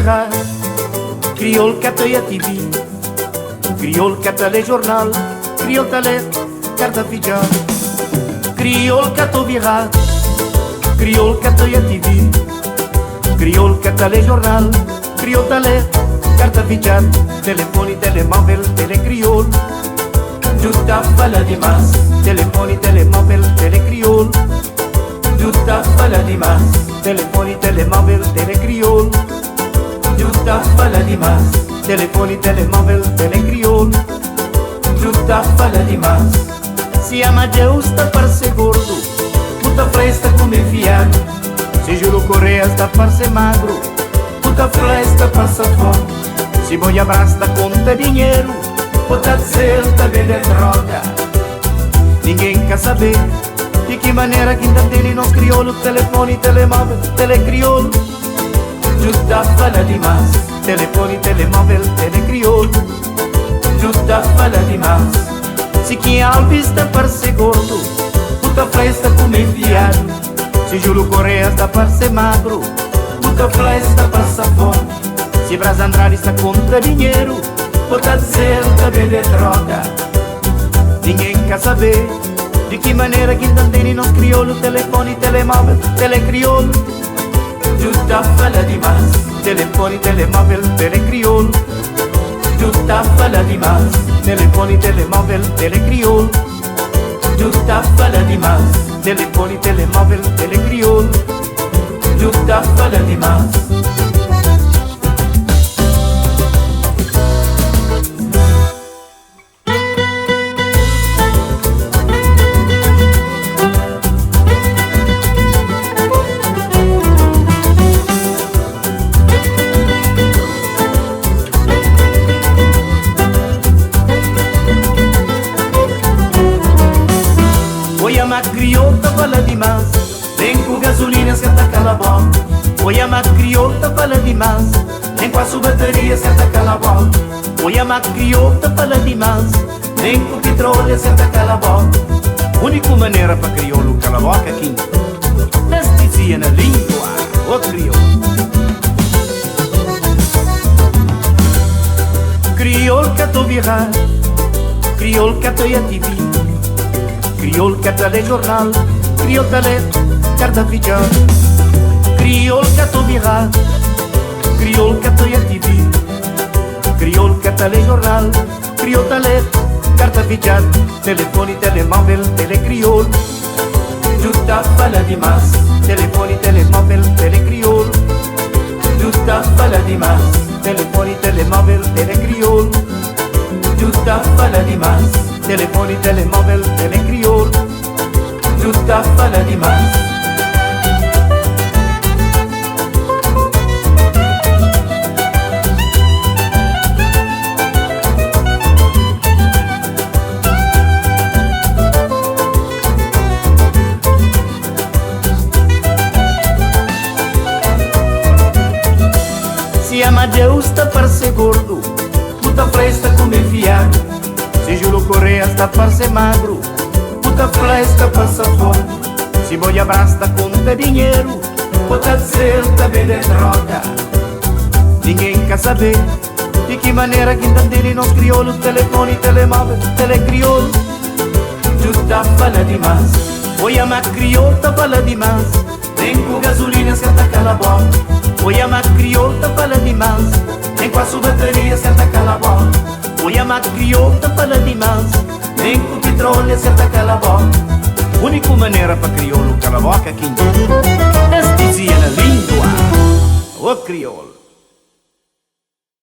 virrar. Crioulo que até a TV, crioulo que até lê jornal, crioulo que lê carta fijar. Crioulo que até virrar, crioulo que até a TV, crioulo que até lê jornal, crioulo que lê carta fijar. Telefone, telemóvel, telecrioulo, juta fala demais. Telefone, telemóvel, telecrioulo, juta fala demais. Telefone, telemóvel, telecrioulo, juta fala demais. Telefone, telemóvel, telecrioulo, juta fala demais. Se ama Deus está para ser gordo, puta flesta comer fiado. Se Júlio Correia está para ser magro, puta flesta passa fome. Se boi abraça conta dinheiro, puta dizer tá vender droga. Ninguém quer saber de que maneira que ainda tem nos crioulo. Telefone, telemóvel, telecrioulo, juta fala demais. Telefone, telemóvel, telecrioulo, juta fala demais. Se quem Alves está para ser gordo, puta flesta comer fiado. Se Júlio Correia está para ser magro, puta flesta passa fome. Se Brás Andrade está contra dinheiro, puta dizer tá vender droga. Ninguém quer saber de que maneira que ainda tem nos crioulo. Telefone, telemóvel, telecrioulo, juta fala demais. Telefone, telemóvel, telecrioulo, juta fala demais. Telefone, telemóvel, telecrioulo, juta fala demais. Telefone, telemóvel, telecrioulo, juta fala demais. Oi, a macriota fala demais, vem com gasolina se ataca a bola. Oi, a macriota fala demais, vem com a sua bateria se ataca a bola. Oi, a macriota fala demais, vem com petróleo se ataca a bola. Única maneira para crioulo cala a boca aqui, anestesia na língua, o crioulo. Crioulo que estou virrar, crioulo que estou a TV, crioulo que até lê jornal, crioulo que lê carta fijar. Crioulo que até virrar, crioulo que até a TV, crioulo que até lê jornal, crioulo que lê carta fijar. Telefone, telemóvel, telecrioulo, juta fala demais. Telefone, telemóvel, telecrioulo, juta fala demais. Telefone, telemóvel, telecrioulo, juta fala demais. Telefone, telemóvel, telecrioulo, juta fala demais. Se ama Deus está para ser gordo, puta flesta comer fiado. Se Júlio Correia está para ser magro, puta flesta passa fome. Se boi abraça conta dinheiro, puta dizer tá vender droga. Ninguém quer saber de que maneira que ainda tem nos crioulo. Telefone, telemóvel, telecrioulo, juta fala demais. Oi, a macriota fala demais, vem com gasolina se ataca a bola. Oi, a macriota fala demais, vem com a sua bateria se ataca a bola. Oi, a macriota fala demais, vem com petróleo se ataca a bola. Única maneira para crioulo cala a boca aqui, anestesia na língua, o crioulo.